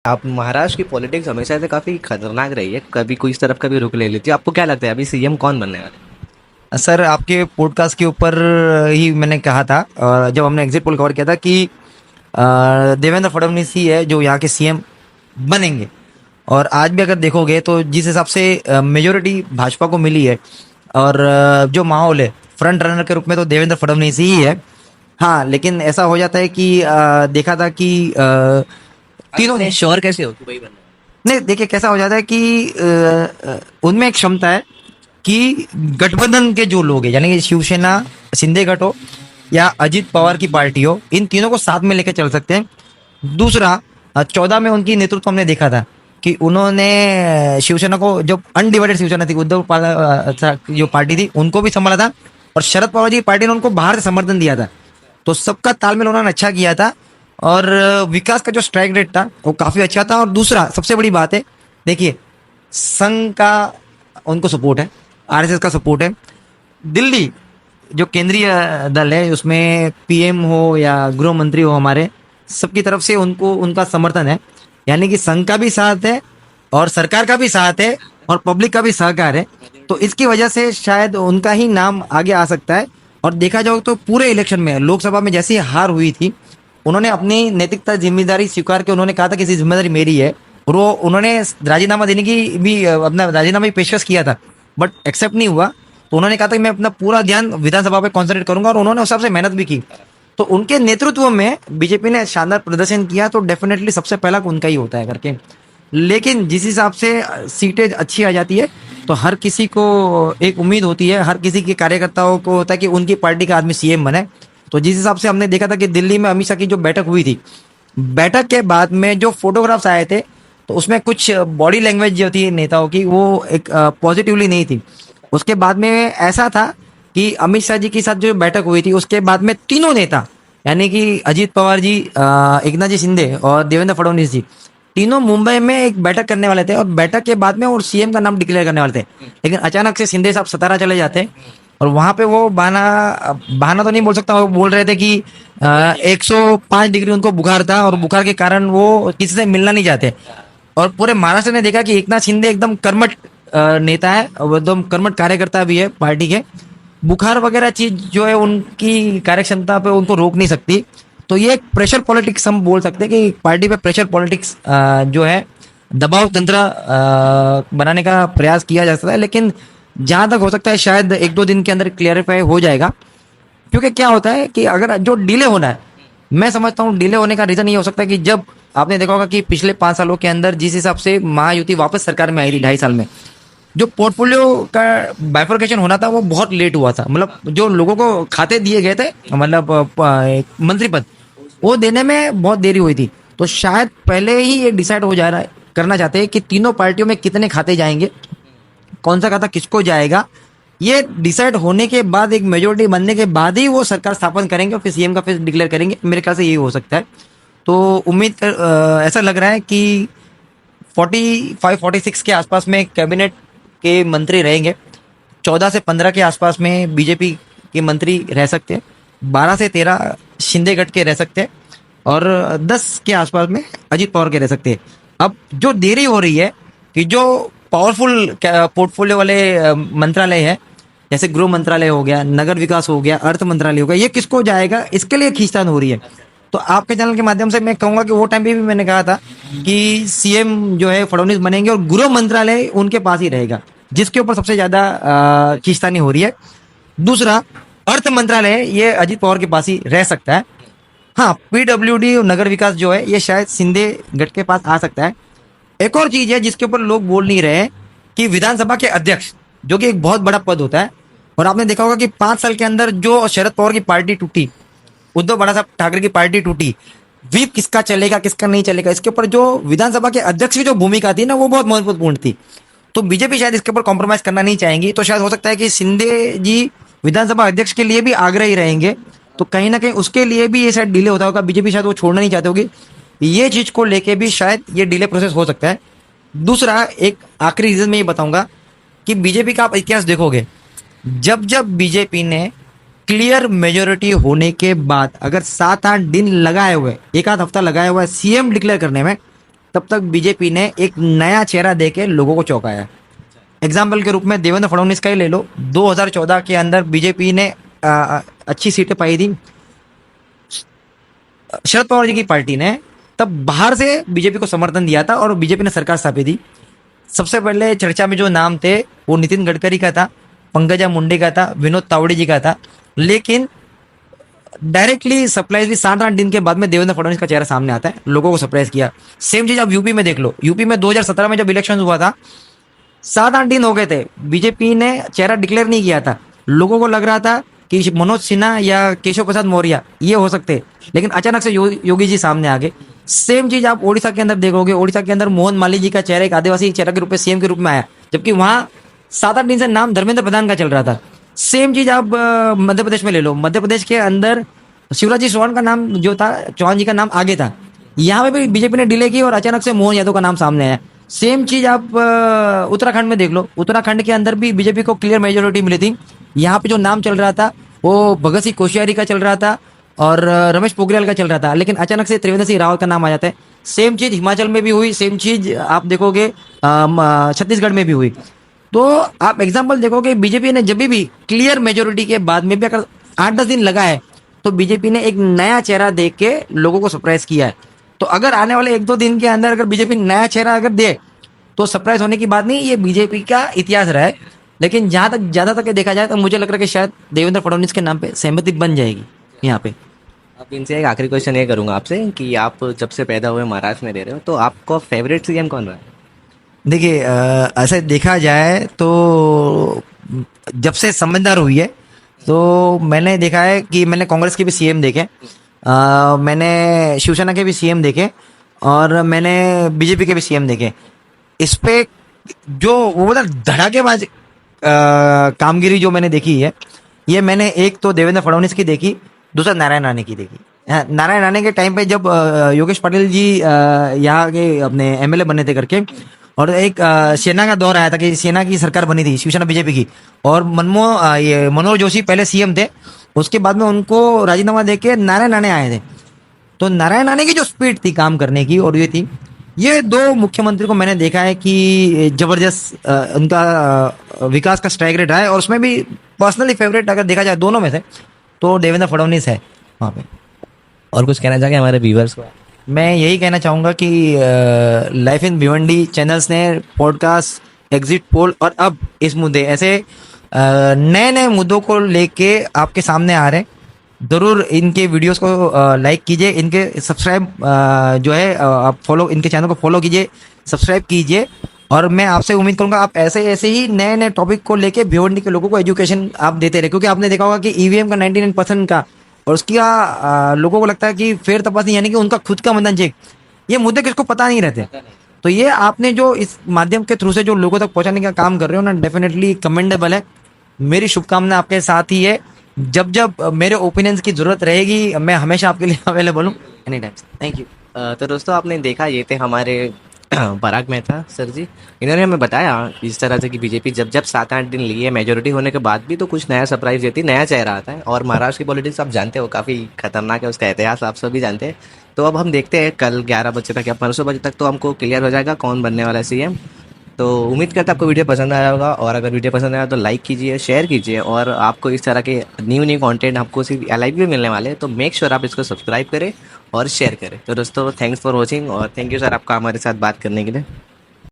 आप महाराष्ट्र की पॉलिटिक्स हमेशा से काफी खतरनाक रही है, कभी कोई इस तरफ कभी रुख ले लेती है। आपको क्या लगता है अभी सीएम कौन बनने वाला है? सर आपके पॉडकास्ट के ऊपर ही मैंने कहा था, जब हमने एग्जिट पोल कवर किया था कि देवेंद्र फडणवीस ही है जो यहाँ के सीएम बनेंगे। और आज भी अगर देखोगे तो जिस हिसाब से मेजोरिटी भाजपा को मिली है और जो माहौल है फ्रंट रनर के रूप में तो देवेंद्र फडणवीस ही है। हाँ, लेकिन ऐसा हो जाता है कि देखा था कि तीनों ने श्योर कैसे हो कि वही बनने नहीं, देखिए कैसा हो जाता है कि उनमें एक क्षमता है कि गठबंधन के जो लोग हैं, यानी कि शिवसेना, शिंदे गट हो या अजित पवार की पार्टी हो, इन तीनों को साथ में लेकर चल सकते हैं। दूसरा, 14 में उनकी नेतृत्व हमने देखा था कि उन्होंने शिवसेना को, जो अनडिवाइडेड शिवसेना थी, जो पार्टी थी, उनको भी संभाला था और शरद पवार जी की पार्टी ने उनको बाहर से समर्थन दिया था। तो सबका तालमेल उन्होंने अच्छा किया था और विकास का जो स्ट्राइक रेट था वो काफी अच्छा था। और दूसरा सबसे बड़ी बात है, देखिए, संघ का उनको सपोर्ट है, आरएसएस का सपोर्ट है। दिल्ली जो केंद्रीय दल है उसमें पीएम हो या गृह मंत्री हो, हमारे सबकी तरफ से उनको उनका समर्थन है। यानी कि संघ का भी साथ है और सरकार का भी साथ है और पब्लिक का भी सहकार है। तो इसकी वजह से शायद उनका ही नाम आगे आ सकता है। और देखा जाए तो पूरे इलेक्शन में, लोकसभा में जैसी हार हुई थी, उन्होंने अपनी नैतिकता जिम्मेदारी स्वीकार के उन्होंने कहा था कि इसी जिम्मेदारी मेरी है। और वो उन्होंने राजीनामा देने की भी अपना राजीनामा भी पेशकश किया था, बट एक्सेप्ट नहीं हुआ। तो उन्होंने कहा था कि मैं अपना पूरा ध्यान विधानसभा पे कॉन्सेंट्रेट करूंगा और उन्होंने उस हिसाब से मेहनत भी की। तो उनके नेतृत्व में बीजेपी ने शानदार प्रदर्शन किया, तो डेफिनेटली सबसे पहला उनका ही होता है करके। लेकिन जिस हिसाब से सीटें अच्छी आ जाती है तो हर किसी को एक उम्मीद होती है, हर किसी के कार्यकर्ताओं को होता है कि उनकी पार्टी का आदमी सीएम बने। तो जिस हिसाब से हमने देखा था कि दिल्ली में अमित शाह की जो बैठक हुई थी, बैठक के बाद में जो फोटोग्राफ्स आए थे तो उसमें कुछ बॉडी लैंग्वेज जो थी नेताओं की, वो एक पॉजिटिवली नहीं थी। उसके बाद में ऐसा था कि अमित शाह जी के साथ जो बैठक हुई थी उसके बाद में तीनों नेता, यानी कि अजीत पवार जी, एकनाथ जी शिंदे और देवेंद्र फडणवीस जी, तीनों मुंबई में एक बैठक करने वाले थे और बैठक के बाद में और सीएम का नाम डिक्लेयर करने वाले थे। लेकिन अचानक से शिंदे साहब सतारा चले जाते और वहां पे वो बहाना बहाना तो नहीं बोल सकता, वो बोल रहे थे कि 105 डिग्री उनको बुखार था और बुखार के कारण वो किसी से मिलना नहीं चाहते। और पूरे महाराष्ट्र ने देखा कि एकनाथ शिंदे एकदम कर्मठ नेता है, वो एकदम कर्मठ कार्यकर्ता भी है पार्टी के। बुखार वगैरह चीज जो है उनकी कार्यक्षमता पे उनको रोक नहीं सकती। तो ये एक प्रेशर पॉलिटिक्स हम बोल सकते हैं कि पार्टी पे प्रेशर पॉलिटिक्स जो है, दबाव तंत्र बनाने का प्रयास किया जा सकता है। लेकिन जहां तक हो सकता है शायद 1-2 दिन के अंदर क्लियरिफाई हो जाएगा। क्योंकि क्या होता है कि अगर जो डिले होना है, मैं समझता हूँ डिले होने का रीजन ये हो सकता है कि जब आपने देखा होगा कि पिछले 5 सालों के अंदर जिस हिसाब से महायुति वापस सरकार में आई थी 2.5 साल में, जो पोर्टफोलियो का बाइफर्केशन होना था वो बहुत लेट हुआ था। मतलब जो लोगों को खाते दिए गए थे, मतलब मंत्री पद, वो देने में बहुत देरी हुई थी। तो शायद पहले ही ये डिसाइड हो जा रहा है, करना चाहते हैं कि तीनों पार्टियों में कितने खाते जाएंगे, कौन सा खाता किसको जाएगा। ये डिसाइड होने के बाद, एक मेजोरिटी बनने के बाद ही वो सरकार स्थापन करेंगे और फिर सीएम का फिर डिक्लेयर करेंगे। मेरे ख्याल से यही हो सकता है। तो ऐसा लग रहा है कि 45-46 के आसपास में कैबिनेट के मंत्री रहेंगे। 14 से 15 के आसपास में बीजेपी के मंत्री रह सकते हैं, 12 से 13 शिंदे गट के रह सकते हैं और 10 के आसपास में अजीत पवार के रह सकते हैं। अब जो देरी हो रही है कि जो पावरफुल पोर्टफोलियो वाले मंत्रालय है, जैसे गृह मंत्रालय हो गया, नगर विकास हो गया, अर्थ मंत्रालय हो गया, ये किसको जाएगा, इसके लिए खींचतान हो रही है। तो आपके चैनल के माध्यम से मैं कहूंगा कि वो टाइम पे भी मैंने कहा था कि सीएम जो है फडणवीस बनेंगे और गृह मंत्रालय उनके पास ही रहेगा, जिसके ऊपर सबसे ज्यादा खींचतानी हो रही है। दूसरा, अर्थ मंत्रालय ये अजीत पवार के पास ही रह सकता है। हाँ, पीडब्ल्यूडी नगर विकास जो है ये शायद शिंदे गट के पास आ सकता है। एक और चीज है जिसके ऊपर लोग बोल नहीं रहे कि विधानसभा के अध्यक्ष, जो कि एक बहुत बड़ा पद होता है, और आपने देखा होगा कि 5 साल के अंदर जो शरद पवार की पार्टी टूटी, उद्धव बड़ा साहब ठाकरे की पार्टी टूटी, व्हीप किसका चलेगा किसका नहीं चलेगा, इसके ऊपर जो विधानसभा के अध्यक्ष की जो भूमिका थी ना, वो बहुत महत्वपूर्ण थी। तो बीजेपी शायद इसके ऊपर कॉम्प्रोमाइज करना नहीं चाहेंगी। तो शायद हो सकता है कि शिंदे जी विधानसभा अध्यक्ष के लिए भी आग्रही रहेंगे। तो कहीं ना कहीं उसके लिए भी ये शायद डिले होता होगा, बीजेपी शायद वो छोड़ना नहीं चाहते होगी। ये चीज को लेके भी शायद ये डिले प्रोसेस हो सकता है। दूसरा, एक आखिरी रीजन मैं ये बताऊंगा कि बीजेपी का आप इतिहास देखोगे, जब जब बीजेपी ने क्लियर मेजोरिटी होने के बाद अगर 7-8 दिन लगाए हुए, एक आध हफ्ता लगाया हुआ है सीएम डिक्लेयर करने में, तब तक बीजेपी ने एक नया चेहरा देके लोगों को चौंकाया। एग्जाम्पल के रूप में देवेंद्र फडणवीस का ही ले लो। 2014 के अंदर बीजेपी ने अच्छी सीटें पाई थी। शरद पवार जी की पार्टी ने तब बाहर से बीजेपी को समर्थन दिया था और बीजेपी ने सरकार स्थापित की। सबसे पहले चर्चा में जो नाम थे वो नितिन गडकरी का था, पंकजा मुंडे का था, विनोद तावड़े जी का था। लेकिन डायरेक्टली सरप्राइज भी 7-8 दिन के बाद में देवेंद्र फडणवीस का चेहरा सामने आता है, लोगों को सरप्राइज किया। सेम चीज आप यूपी में देख लो। यूपी में 2017 में जब इलेक्शन हुआ था, 7-8 दिन हो गए थे, बीजेपी ने चेहरा डिक्लेयर नहीं किया था। लोगों को लग रहा था कि मनोज सिन्हा या केशव प्रसाद मौर्य ये हो सकते, लेकिन अचानक से योगी जी सामने आ गए। सेम चीज आप ओडिशा के अंदर देखोगे। ओडिशा के अंदर मोहन माली जी का चेहरा एक आदिवासी चेहरा के रूप में सीएम के रूप में आया, जबकि वहां 7-8 दिन से नाम धर्मेंद्र प्रधान का चल रहा था। सेम चीज आप मध्य प्रदेश में ले लो। मध्य प्रदेश के अंदर शिवराज जी चौहान का नाम जो था, चौहान जी का नाम आगे था। यहाँ पे भी बीजेपी ने डिले की और अचानक से मोहन यादव का नाम सामने आया। सेम चीज आप उत्तराखंड में देख लो। उत्तराखंड के अंदर भी बीजेपी को क्लियर मेजोरिटी मिली थी। यहाँ पे जो नाम चल रहा था वो भगत सिंह कोश्यारी का चल रहा था और रमेश पोखरियाल का चल रहा था, लेकिन अचानक से त्रिवेंद्र सिंह रावत का नाम आ जाता है। सेम चीज हिमाचल में भी हुई, सेम चीज आप देखोगे छत्तीसगढ़ में भी हुई। तो आप एग्जाम्पल देखोगे, बीजेपी ने जब भी क्लियर मेजोरिटी के बाद में भी अगर 8-10 दिन लगा है तो बीजेपी ने एक नया चेहरा देख के लोगों को सरप्राइज किया है। तो अगर आने वाले 1-2 दिन के अंदर अगर बीजेपी नया चेहरा अगर दे तो सरप्राइज होने की बात नहीं, ये बीजेपी का इतिहास रहा है। लेकिन जहां तक ज्यादा तक देखा जाए तो मुझे लग रहा है कि शायद देवेंद्र फडणवीस के नाम पे सहमति बन जाएगी यहाँ पे। अब इनसे एक आखिरी क्वेश्चन ये करूंगा आपसे कि आप जब से पैदा हुए महाराष्ट्र में रह रहे हो, तो आपको फेवरेट सीएम कौन रहा है? देखिए, ऐसे देखा जाए तो जब से समझदार हुई है तो मैंने देखा है कि मैंने कांग्रेस के भी सीएम देखे, मैंने शिवसेना के भी सीएम देखे और मैंने बीजेपी के भी सीएम देखे। इस पे जो वो मतलब धड़ाकेबाज कामगिरी जो मैंने देखी है, ये मैंने एक तो देवेंद्र फडणवीस की देखी, दूसरा नारायण राणे की देखी। नारायण राणे के टाइम पे जब योगेश पाटिल जी यहाँ के अपने एमएलए बने थे करके, और एक सेना का दौर आया था कि सेना की सरकार बनी थी शिवसेना बीजेपी की, और ये मनोहर जोशी पहले सीएम थे। उसके बाद में उनको राजीनामा देके नारायण राणे आए थे। तो नारायण राणे की जो स्पीड थी काम करने की और ये थी, ये दो मुख्यमंत्री को मैंने देखा है कि जबरदस्त उनका विकास का स्ट्राइक रेट रहा है। और उसमें भी पर्सनली फेवरेट अगर देखा जाए दोनों में से तो देवेंद्र फडणवीस है वहाँ पे। और कुछ कहना चाहेंगे हमारे व्यूवर्स को? मैं यही कहना चाहूँगा कि लाइफ इन भिवंडी चैनल्स ने पॉडकास्ट, एग्जिट पोल और अब इस मुद्दे ऐसे नए नए मुद्दों को लेके आपके सामने आ रहे हैं। ज़रूर इनके वीडियोस को लाइक कीजिए, इनके सब्सक्राइब जो है आप फॉलो, इनके चैनल को फॉलो कीजिए, सब्सक्राइब कीजिए। और मैं आपसे उम्मीद करूंगा आप ऐसे ऐसे ही नए नए टॉपिक को लेके भिवंडी के लोगों को एजुकेशन आप देते रहे, क्योंकि आपने देखा होगा कि ईवीएम का 99% का और उसकी लोगों को लगता है कि फेर तपासनी यानी कि उनका खुद का मतदान चेक, ये मुद्दे किसको पता नहीं रहते। तो ये आपने जो इस माध्यम के थ्रू से जो लोगों तक पहुंचाने का काम कर रहे हो ना, डेफिनेटली कमेंडेबल है। मेरी शुभकामना आपके साथ ही है। जब जब मेरे ओपिनियंस की जरूरत रहेगी मैं हमेशा आपके लिए अवेलेबल हूँ, एनी टाइम। Thank you. तो दोस्तों आपने देखा, ये थे हमारे पराग मेहता सर जी। इन्होंने हमें बताया इस तरह से कि बीजेपी जब जब 7-8 दिन लिए मेजोरिटी होने के बाद भी तो कुछ नया सरप्राइज देती, नया चेहरा आता है। और महाराष्ट्र की पॉलिटिक्स आप जानते हो काफ़ी खतरनाक है, उसका इतिहास आप सभी जानते हैं। तो अब हम देखते हैं कल 11 बजे तक या 15 बजे तक तो हमको क्लियर हो जाएगा कौन बनने वाला है सीएम। तो उम्मीद करता आपको वीडियो पसंद आया होगा, और अगर वीडियो पसंद आया तो लाइक कीजिए, शेयर कीजिए। और आपको इस तरह के न्यू कंटेंट आपको सिर्फ LIV भी मिलने वाले हैं, तो मेक श्योर आप इसको सब्सक्राइब करें और शेयर करें। तो दोस्तों थैंक्स फॉर वॉचिंग, और थैंक यू सर आपका हमारे साथ बात करने के लिए।